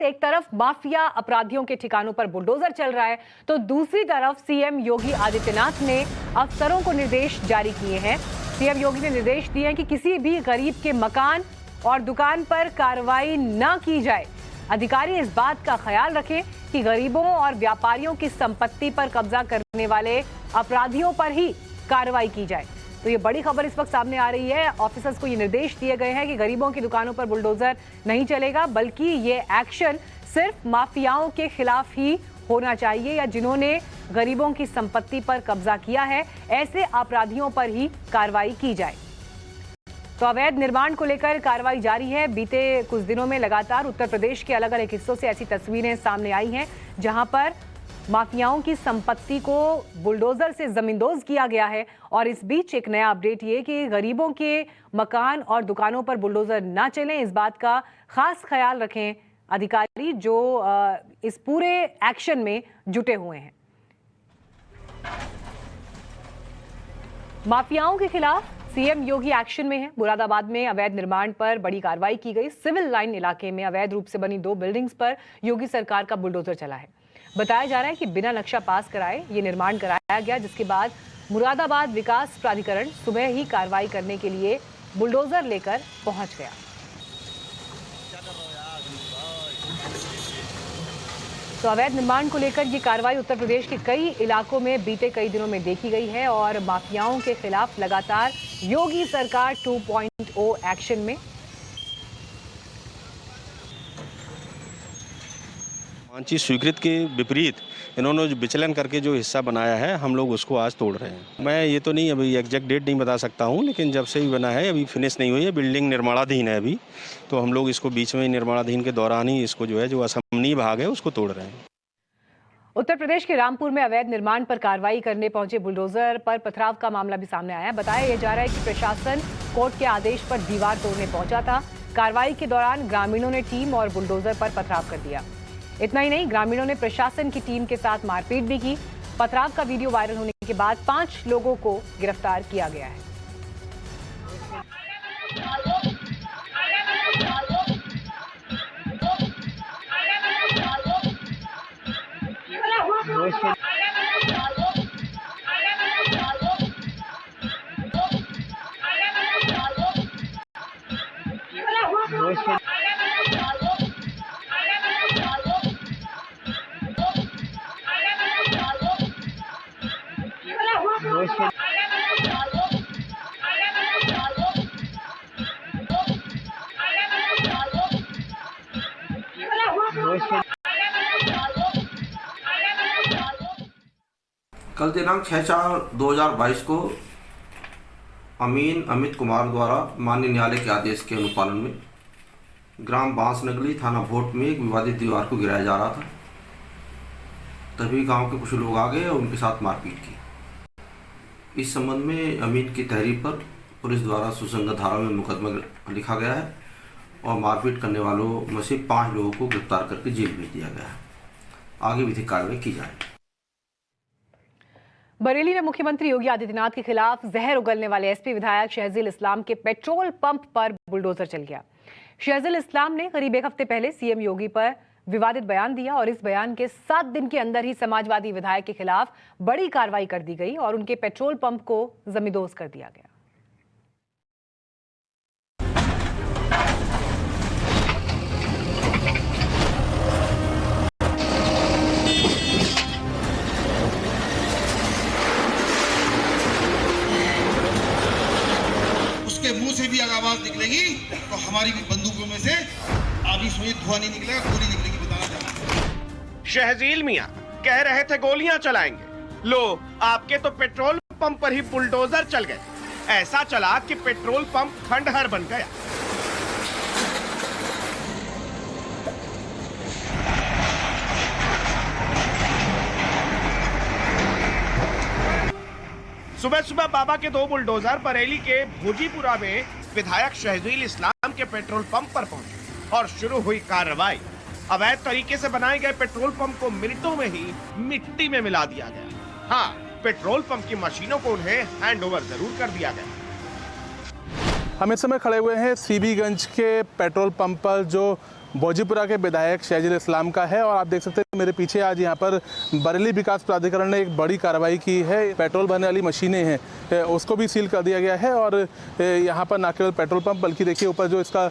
एक तरफ माफिया अपराधियों के ठिकानों पर बुलडोजर चल रहा है, तो दूसरी तरफ सीएम योगी आदित्यनाथ ने अफसरों को निर्देश जारी किए हैं। सीएम योगी ने निर्देश दिए हैं कि किसी भी गरीब के मकान और दुकान पर कार्रवाई न की जाए। अधिकारी इस बात का ख्याल रखें कि गरीबों और व्यापारियों की संपत्ति पर कब्जा करने वाले अपराधियों पर ही कार्रवाई की जाए। तो ये बड़ी खबर इस वक्त सामने आ रही है। ऑफिसर्स को ये निर्देश दिए गए हैं कि गरीबों की दुकानों पर बुलडोजर नहीं चलेगा, बल्कि ये एक्शन सिर्फ माफियाओं के खिलाफ ही होना चाहिए या जिन्होंने गरीबों की संपत्ति पर कब्जा किया है, ऐसे अपराधियों पर ही कार्रवाई की जाए। तो अवैध निर्माण को लेकर कार्रवाई जारी है। बीते कुछ दिनों में लगातार उत्तर प्रदेश के अलग अलग हिस्सों से ऐसी तस्वीरें सामने आई हैं जहां पर माफियाओं की संपत्ति को बुलडोजर से जमींदोज किया गया है। और इस बीच एक नया अपडेट ये कि गरीबों के मकान और दुकानों पर बुलडोजर ना चलें, इस बात का खास ख्याल रखें अधिकारी जो इस पूरे एक्शन में जुटे हुए हैं। माफियाओं के खिलाफ सीएम योगी एक्शन में है। मुरादाबाद में अवैध निर्माण पर बड़ी कार्रवाई की गई। सिविल लाइन इलाके में अवैध रूप से बनी 2 बिल्डिंग्स पर योगी सरकार का बुलडोजर चला है। बताया जा रहा है कि बिना नक्शा पास कराए ये निर्माण कराया गया, जिसके बाद मुरादाबाद विकास प्राधिकरण सुबह ही कार्रवाई करने के लिए बुलडोजर लेकर पहुंच गया। तो अवैध निर्माण को लेकर ये कार्रवाई उत्तर प्रदेश के कई इलाकों में बीते कई दिनों में देखी गई है और माफियाओं के खिलाफ लगातार योगी सरकार 2.0 एक्शन में। मांझी स्वीकृत के विपरीत इन्होंने जो विचलन करके जो हिस्सा बनाया है, हम लोग उसको आज तोड़ रहे हैं। मैं ये तो नहीं अभी एग्जैक्ट डेट नहीं बता सकता हूँ, लेकिन जब से भी बना है अभी फिनिश नहीं हुई है, बिल्डिंग निर्माणाधीन है अभी, तो हम लोग इसको बीच में निर्माणाधीन के दौरान ही इसको जो असमनीय भाग है उसको तोड़ रहे हैं। उत्तर प्रदेश के रामपुर में अवैध निर्माण पर कार्रवाई करने पहुंचे बुलडोजर पर पथराव का मामला भी सामने आया है। बताया जा रहा है कि प्रशासन कोर्ट के आदेश पर दीवार तोड़ने पहुंचा था। कार्रवाई के दौरान ग्रामीणों ने टीम और बुलडोजर पर पथराव कर दिया। इतना ही नहीं, ग्रामीणों ने प्रशासन की टीम के साथ मारपीट भी की। पथराव का वीडियो वायरल होने के बाद 5 लोगों को गिरफ्तार किया गया है। कल दिनांक 6/4/2022 को अमित कुमार द्वारा माननीय न्यायालय के आदेश के अनुपालन में ग्राम बांसनगली थाना भोट में एक विवादित दीवार को गिराया जा रहा था। तभी गांव के कुछ लोग आ गए और उनके साथ मारपीट की। इस संबंध में अमित की तहरीर पर पुलिस द्वारा सुसंगत धारा में मुकदमा लिखा गया है और मारपीट करने वालों में से 5 लोगों को गिरफ्तार करके जेल भेज दिया गया है। आगे विधिक कार्रवाई की जाएगी। बरेली में मुख्यमंत्री योगी आदित्यनाथ के खिलाफ जहर उगलने वाले एसपी विधायक शहजील इस्लाम के पेट्रोल पंप पर बुलडोजर चल गया। शहजील इस्लाम ने करीब 1 हफ्ते पहले सीएम योगी पर विवादित बयान दिया और इस बयान के 7 दिन के अंदर ही समाजवादी विधायक के खिलाफ बड़ी कार्रवाई कर दी गई और उनके पेट्रोल पंप को जमींदोज कर दिया गया। मुंह से भी अगर आवाज निकलेगी तो हमारी भी बंदूकों में से आधी सुई धुआं नहीं निकलेगा, गोली निकलेगी। बताना चाहूंगा शहजील मियां कह रहे थे गोलियां चलाएंगे, लो आपके तो पेट्रोल पंप पर ही बुलडोजर चल गए। ऐसा चला कि पेट्रोल पंप खंडहर बन गया। सुबह सुबह बाबा के 2 बुलडोजर बरेली के भोजीपुरा में विधायक शहजील इस्लाम के पेट्रोल पंप पर पहुंचे और शुरू हुई कार्रवाई। अवैध तरीके से बनाए गए पेट्रोल पंप को मिनटों में ही मिट्टी में मिला दिया गया। हाँ, पेट्रोल पंप की मशीनों को उन्हें हैंड ओवर जरूर कर दिया गया। हम इस समय खड़े हुए हैं सीबीगंज के पेट्रोल पंप पर जो भोजीपुरा के विधायक शहजील इस्लाम का है और आप देख सकते हैं मेरे पीछे आज यहाँ पर बरेली विकास प्राधिकरण ने एक बड़ी कार्रवाई की है। पेट्रोल भरने वाली मशीनें हैं उसको भी सील कर दिया गया है और यहाँ पर न केवल पेट्रोल पंप बल्कि देखिए ऊपर जो इसका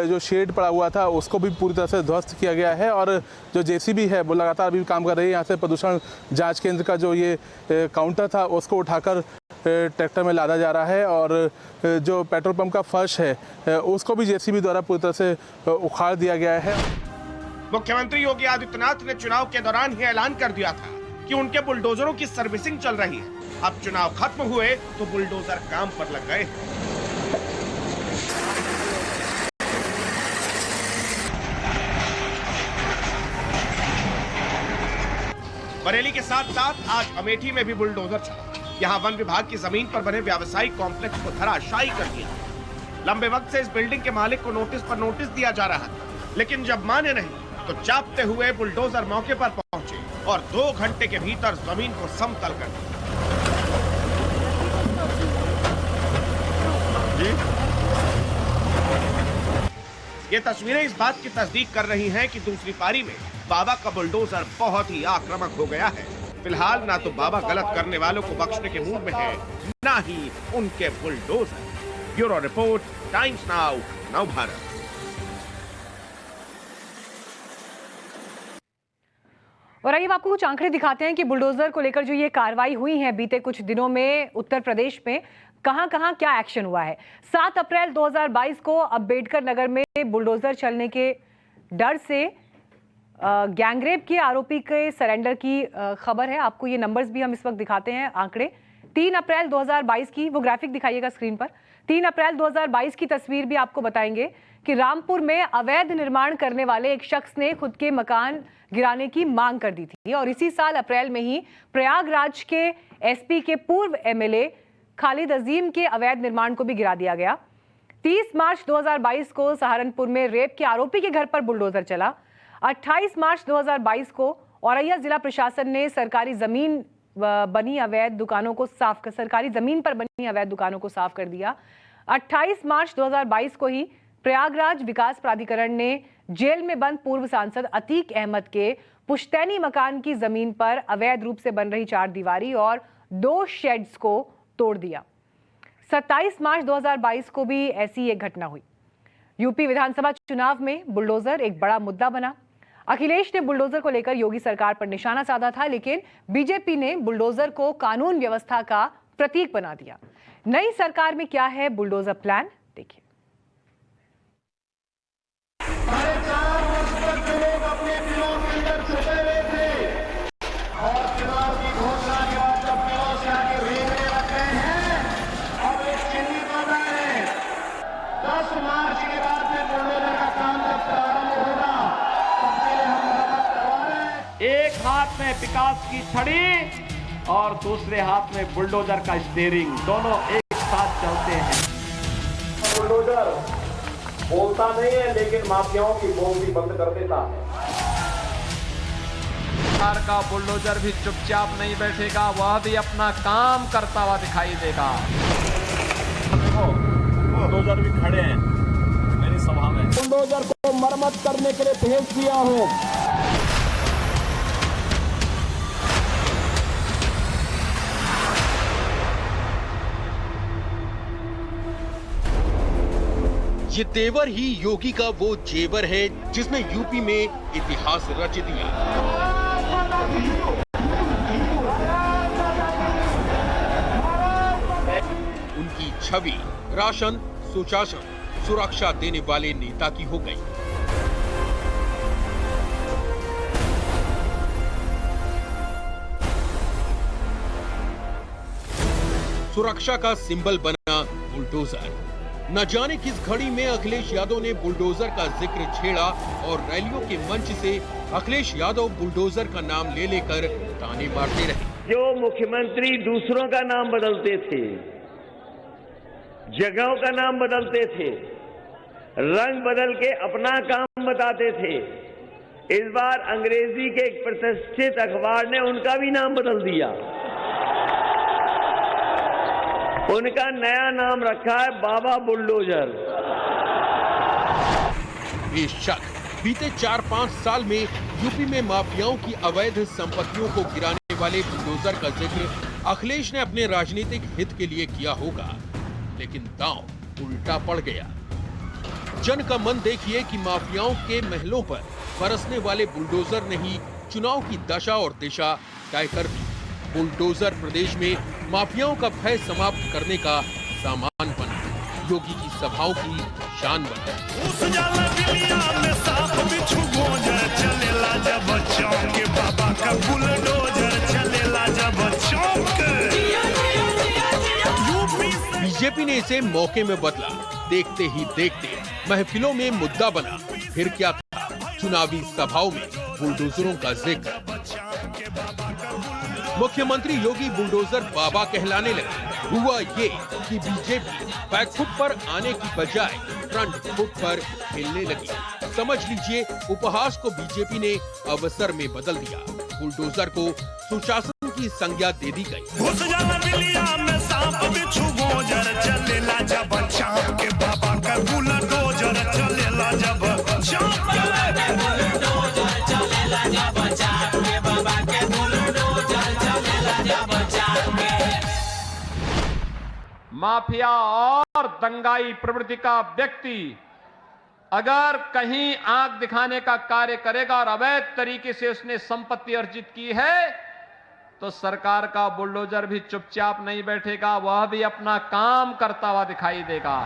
जो शेड पड़ा हुआ था उसको भी पूरी तरह से ध्वस्त किया गया है और जो जेसीबी है वो लगातार अभी काम कर रही है। यहाँ से प्रदूषण जाँच केंद्र का जो ये काउंटर था उसको उठाकर ट्रैक्टर में लादा जा रहा है और जो पेट्रोल पंप का फर्श है उसको भी जेसीबी द्वारा पूरी तरह से उखाड़ दिया गया है। मुख्यमंत्री योगी आदित्यनाथ ने चुनाव के दौरान ही ऐलान कर दिया था कि उनके बुलडोजरों की सर्विसिंग चल रही है। अब चुनाव खत्म हुए तो बुलडोजर काम पर लग गए। बरेली के साथ साथ आज अमेठी में भी बुलडोजर चला। यहाँ वन विभाग की जमीन पर बने व्यावसायिक कॉम्प्लेक्स को धराशायी कर दिया। लंबे वक्त से इस बिल्डिंग के मालिक को नोटिस पर नोटिस दिया जा रहा था, लेकिन जब माने नहीं तो चापते हुए बुलडोजर मौके पर पहुंचे और 2 घंटे के भीतर जमीन को समतल कर दिया। ये तस्वीरें इस बात की तस्दीक कर रही हैं कि दूसरी पारी में बाबा का बुलडोजर बहुत ही आक्रामक हो गया है। फिलहाल ना तो बाबा गलत करने वालों को बख्शने के मूड में है, ना ही उनके bulldozer. Bureau report, times now, नव भारत। और आइए आपको कुछ आंकड़े दिखाते हैं कि बुलडोजर को लेकर जो ये कार्रवाई हुई है बीते कुछ दिनों में उत्तर प्रदेश में कहां-कहां क्या एक्शन हुआ है। 7 अप्रैल 2022 को अम्बेडकर नगर में बुलडोजर चलने के डर से गैंगरेप के आरोपी के सरेंडर की खबर है। आपको ये नंबर्स भी हम इस वक्त दिखाते हैं, आंकड़े। 3 अप्रैल 2022 की, वो ग्राफिक दिखाइएगा स्क्रीन पर। 3 अप्रैल 2022 की तस्वीर भी आपको बताएंगे कि रामपुर में अवैध निर्माण करने वाले एक शख्स ने खुद के मकान गिराने की मांग कर दी थी और इसी साल अप्रैल में ही प्रयागराज के एसपी के पूर्व एमएलए खालिद अजीम के अवैध निर्माण को भी गिरा दिया गया। 30 मार्च 2022 को सहारनपुर में रेप के आरोपी के घर पर बुलडोजर चला। 28 मार्च 2022 को औरैया जिला प्रशासन ने सरकारी जमीन पर बनी अवैध दुकानों को साफ कर दिया। 28 मार्च 2022 को ही प्रयागराज विकास प्राधिकरण ने जेल में बंद पूर्व सांसद अतीक अहमद के पुश्तैनी मकान की जमीन पर अवैध रूप से बन रही 4 दीवारी और 2 शेड्स को तोड़ दिया। 27 मार्च 2022 को भी ऐसी एक घटना हुई। यूपी विधानसभा चुनाव में बुलडोजर एक बड़ा मुद्दा बना। अखिलेश ने बुलडोजर को लेकर योगी सरकार पर निशाना साधा था, लेकिन बीजेपी ने बुलडोजर को कानून व्यवस्था का प्रतीक बना दिया। नई सरकार में क्या है बुलडोजर प्लान, देखिए। एक हाथ में विकास की छड़ी और दूसरे हाथ में बुलडोजर का स्टीयरिंग, दोनों एक साथ चलते हैं। बुलडोजर बोलता नहीं है लेकिन माफियाओं की बोलती बंद कर देता है। सरकार का बुलडोजर भी चुपचाप नहीं बैठेगा, वह भी अपना काम करता हुआ दिखाई देगा। बुलडोजर भी खड़े हैं मेरी सभा में। बुलडोजर को मरम्मत करने के लिए भेज दिया हूं। ये तेवर ही योगी का वो जेवर है जिसने यूपी में इतिहास रच दिया। उनकी छवि राशन, सुशासन, सुरक्षा देने वाले नेता की हो गई। सुरक्षा का सिंबल बना बुलडोजर। न जाने किस घड़ी में अखिलेश यादव ने बुलडोजर का जिक्र छेड़ा और रैलियों के मंच से अखिलेश यादव बुलडोजर का नाम ले लेकर ताने मारते रहे। जो मुख्यमंत्री दूसरों का नाम बदलते थे, जगहों का नाम बदलते थे, रंग बदल के अपना काम बताते थे, इस बार अंग्रेजी के एक प्रतिष्ठित अखबार ने उनका भी नाम बदल दिया। उनका नया नाम रखा है बाबा बुलडोजर। बेशक बीते 4-5 साल में यूपी में माफियाओं की अवैध संपत्तियों को गिराने वाले बुलडोजर का जिक्र अखिलेश ने अपने राजनीतिक हित के लिए किया होगा, लेकिन दांव उल्टा पड़ गया। जन का मन देखिए कि माफियाओं के महलों पर बरसने वाले बुलडोजर ने ही चुनाव की दशा और दिशा तय कर दी। बुलडोजर प्रदेश में माफियाओं का भय समाप्त करने का सामान बना, योगी की सभाओं की शान बना। बीजेपी ने इसे मौके में बदला, देखते ही देखते महफिलों में मुद्दा बना। फिर क्या था, चुनावी सभाओं में बुलडोजरों का जिक्र। मुख्यमंत्री योगी बुलडोजर बाबा कहलाने लगे। हुआ ये कि बीजेपी बैकफुट पर आने की बजाय फ्रंट फुट पर खेलने लगी। समझ लीजिए, उपहास को बीजेपी ने अवसर में बदल दिया। बुलडोजर को सुशासन की संज्ञा दे दी गई। माफिया और दंगाई प्रवृत्ति का व्यक्ति अगर कहीं आंख दिखाने का कार्य करेगा और अवैध तरीके से उसने संपत्ति अर्जित की है, तो सरकार का बुलडोजर भी चुपचाप नहीं बैठेगा, वह भी अपना काम करता हुआ दिखाई देगा।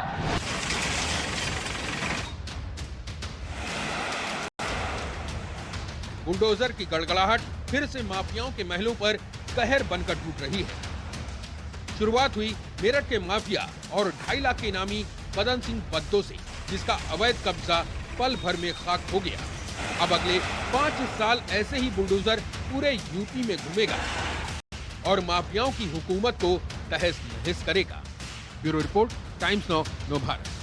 बुलडोजर की गड़गड़ाहट फिर से माफियाओं के महलों पर कहर बनकर टूट रही है। शुरुआत हुई मेरठ के माफिया और 2.5 लाख के इनामी मदन सिंह बद्दो से, जिसका अवैध कब्जा पल भर में खाक हो गया। अब अगले 5 साल ऐसे ही बुलडोजर पूरे यूपी में घूमेगा और माफियाओं की हुकूमत को तहस नहस करेगा। ब्यूरो रिपोर्ट, टाइम्स नाउ, नव भारत।